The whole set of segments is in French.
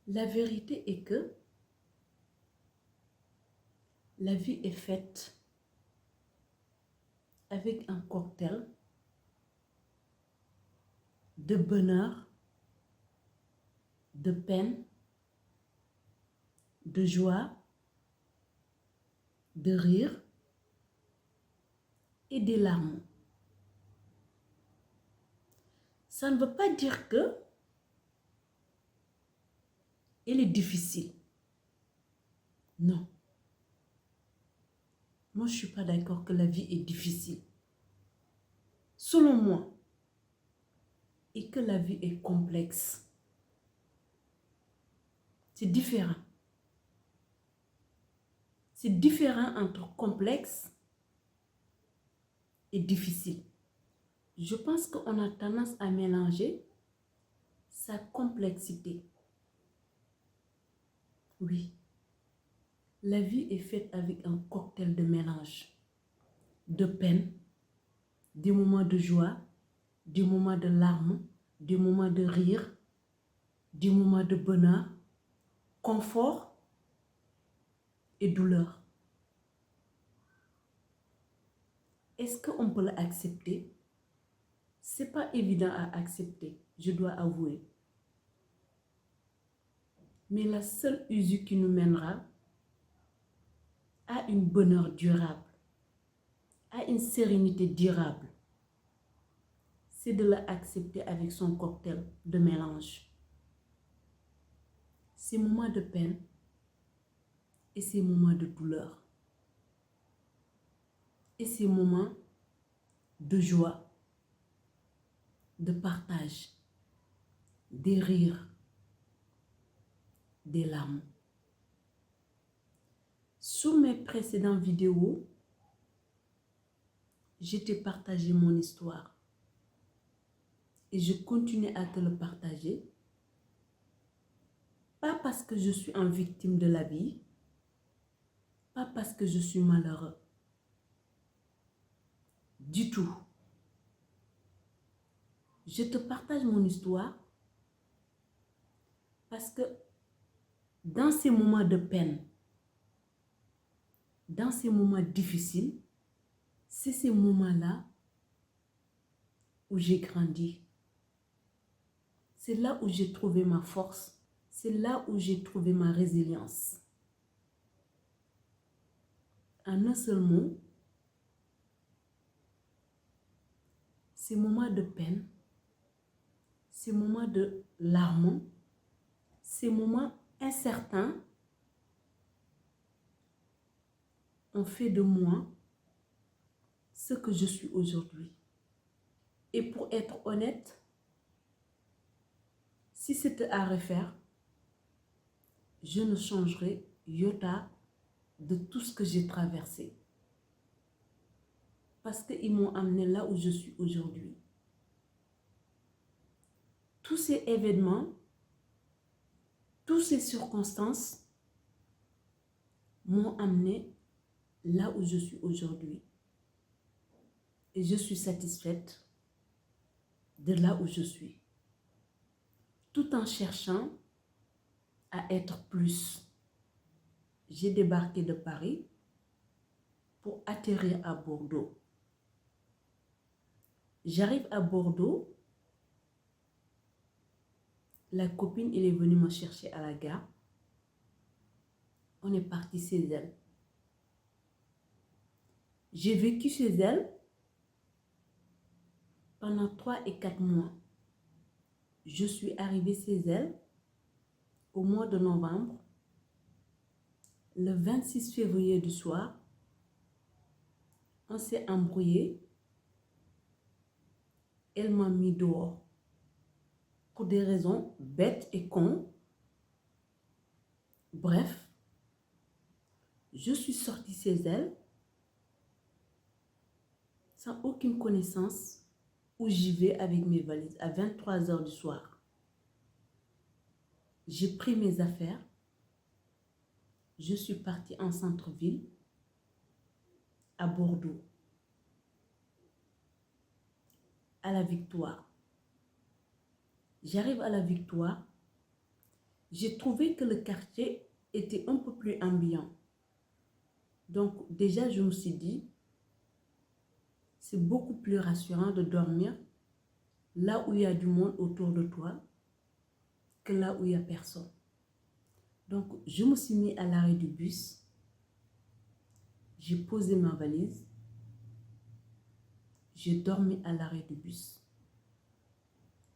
La vérité est que la vie est faite avec un cocktail de bonheur, de peine, de joie, de rire et des larmes. Ça ne veut pas dire que elle est difficile. Non. Moi, je ne suis pas d'accord que la vie est difficile. Selon moi, et que la vie est complexe. C'est différent. C'est différent entre complexe et difficile. Je pense qu'on a tendance à mélanger sa complexité. Oui, la vie est faite avec un cocktail de mélange, de peine, des moments de joie, des moments de larmes, des moments de rire, des moments de bonheur, confort et douleur. Est-ce qu'on peut l'accepter? C'est pas évident à accepter, je dois avouer. Mais la seule issue qui nous mènera à une bonheur durable, à une sérénité durable, c'est de l'accepter avec son cocktail de mélange. Ces moments de peine et ces moments de douleur. Et ces moments de joie, de partage, des rires, des larmes. Sous mes précédentes vidéos, je t'ai partagé mon histoire. Et je continue à te le partager. Pas parce que je suis une victime de la vie, pas parce que je suis malheureux. Du tout. Je te partage mon histoire parce que dans ces moments de peine, dans ces moments difficiles, c'est ces moments-là où j'ai grandi. C'est là où j'ai trouvé ma force. C'est là où j'ai trouvé ma résilience. En un seul mot, ces moments de peine, ces moments de larmes, ces moments incertains ont fait de moi ce que je suis aujourd'hui. Et pour être honnête, si c'était à refaire, je ne changerai iota de tout ce que j'ai traversé. Parce qu'ils m'ont amené là où je suis aujourd'hui. Tous ces événements, toutes ces circonstances m'ont amené là où je suis aujourd'hui. Et je suis satisfaite de là où je suis. Tout en cherchant à être plus. J'ai débarqué de Paris pour atterrir à Bordeaux. J'arrive à Bordeaux. La copine, elle est venue me chercher à la gare. On est parti chez elle. J'ai vécu chez elle pendant 3 et 4 mois. Je suis arrivée chez elle au mois de novembre. Le 26 février du soir, on s'est embrouillé. Elle m'a mis dehors pour des raisons bêtes et cons. Bref, je suis sortie chez elle sans aucune connaissance où j'y vais avec mes valises à 23 h du soir. J'ai pris mes affaires. Je suis partie en centre-ville à Bordeaux, à la Victoire. J'arrive à la Victoire. j'ai trouvé que le quartier était un peu plus ambiant. Donc déjà, je me suis dit, c'est beaucoup plus rassurant de dormir là où il y a du monde autour de toi que là où il n'y a personne. Donc, je me suis mis à l'arrêt du bus. J'ai posé ma valise. J'ai dormi à l'arrêt du bus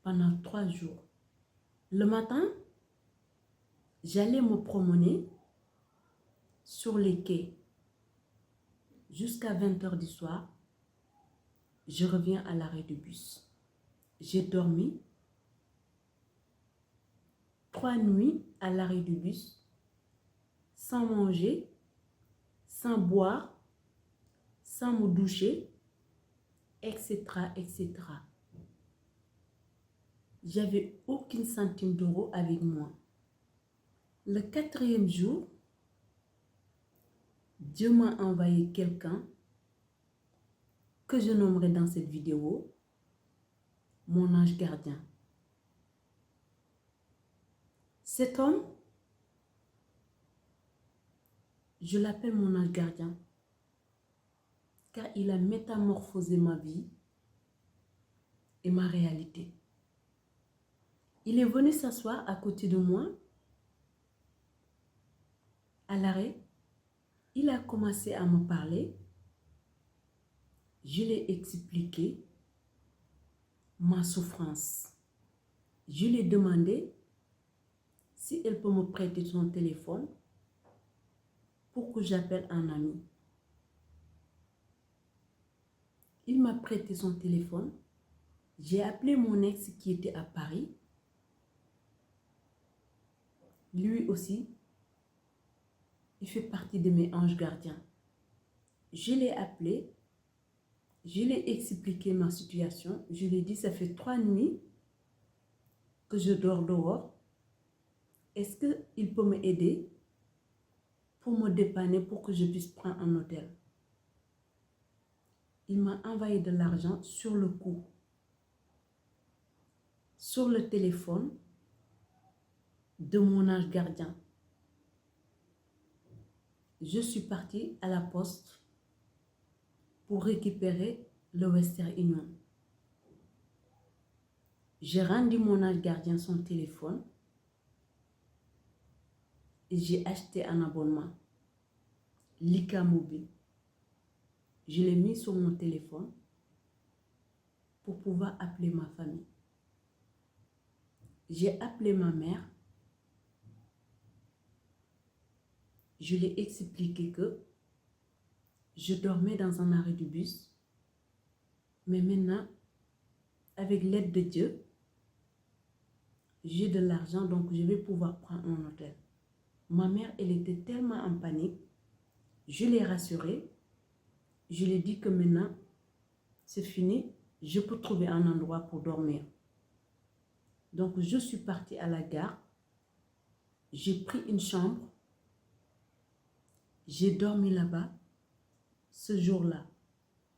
pendant 3 jours. Le matin, j'allais me promener sur les quais jusqu'à 20h du soir. Je reviens à l'arrêt du bus. J'ai dormi 3 nuits à l'arrêt du bus, sans manger, sans boire, sans me doucher, etc., etc. J'avais aucun centime d'euro avec moi. Le 4e jour, Dieu m'a envoyé quelqu'un que je nommerai dans cette vidéo mon ange gardien. Cet homme, je l'appelle mon ange gardien car il a métamorphosé ma vie et ma réalité. Il est venu s'asseoir à côté de moi à l'arrêt. Il a commencé à me parler. Je lui ai expliqué ma souffrance. Je lui ai demandé si elle peut me prêter son téléphone pour que j'appelle un ami. Il m'a prêté son téléphone. J'ai appelé mon ex qui était à Paris. Lui aussi, il fait partie de mes anges gardiens. Je l'ai appelé. Je lui ai expliqué ma situation. Je lui ai dit, ça fait 3 nuits que je dors dehors. Est-ce qu'il peut m'aider pour me dépanner pour que je puisse prendre un hôtel? Il m'a envoyé de l'argent sur le coup. Sur le téléphone de mon ange gardien. Je suis partie à la poste pour récupérer le Western Union. J'ai rendu mon ange gardien son téléphone et j'ai acheté un abonnement, Lika Mobile. Je l'ai mis sur mon téléphone pour pouvoir appeler ma famille. J'ai appelé ma mère. Je lui ai expliqué que je dormais dans un arrêt du bus. Mais maintenant, avec l'aide de Dieu, j'ai de l'argent, donc je vais pouvoir prendre un hôtel. Ma mère, elle était tellement en panique. Je l'ai rassurée. Je lui ai dit que maintenant, c'est fini. Je peux trouver un endroit pour dormir. Donc, je suis partie à la gare. J'ai pris une chambre. J'ai dormi là-bas ce jour-là.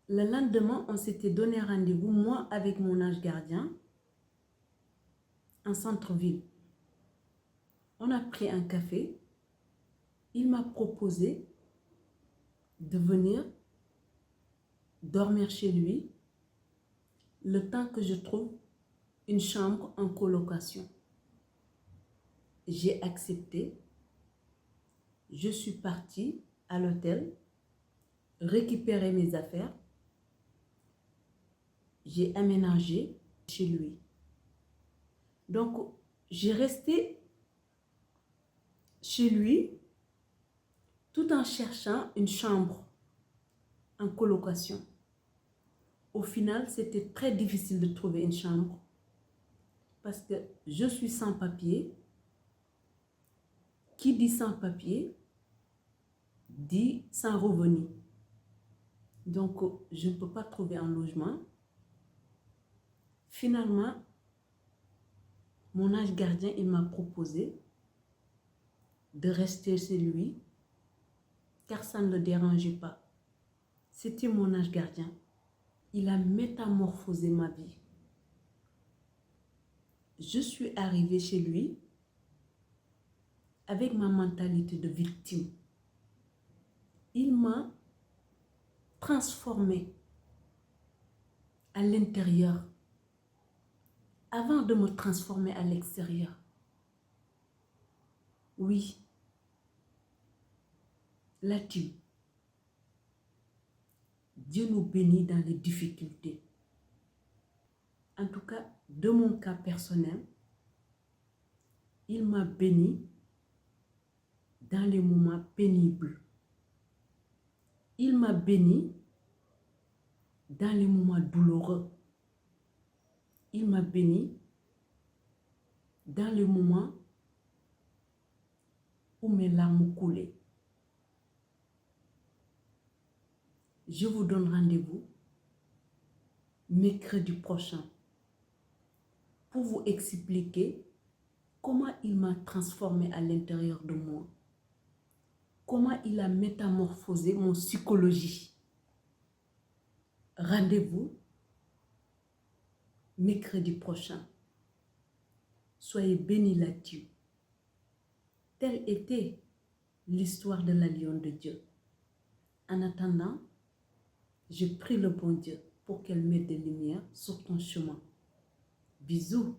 Le lendemain, on s'était donné rendez-vous, moi avec mon ange gardien, en centre-ville. On a pris un café. Il m'a proposé de venir dormir chez lui le temps que je trouve une chambre en colocation. J'ai accepté. Je suis partie à l'hôtel, récupérer mes affaires. J'ai aménagé chez lui. Donc, j'ai resté chez lui tout en cherchant une chambre en colocation. Au final, c'était très difficile de trouver une chambre parce que je suis sans papier. Qui dit sans papier dit sans revenu. Donc, je ne peux pas trouver un logement. Finalement, mon ange gardien, il m'a proposé de rester chez lui car ça ne le dérangeait pas. C'était mon ange gardien. Il a métamorphosé ma vie. Je suis arrivée chez lui. avec ma mentalité de victime. Il m'a transformée à l'intérieur avant de me transformer à l'extérieur. Oui, là-dessus, Dieu nous bénit dans les difficultés. En tout cas, de mon cas personnel, il m'a béni dans les moments pénibles. Il m'a béni dans les moments douloureux. Il m'a béni dans les moments où mes larmes coulaient. Je vous donne rendez-vous mercredi prochain pour vous expliquer comment il m'a transformé à l'intérieur de moi. Comment il a métamorphosé mon psychologie. Rendez-vous mercredi prochain. Soyez bénis là-dessus. Telle était l'histoire de la lionne de Dieu. En attendant, je prie le bon Dieu pour qu'elle mette des lumières sur ton chemin. Bisous.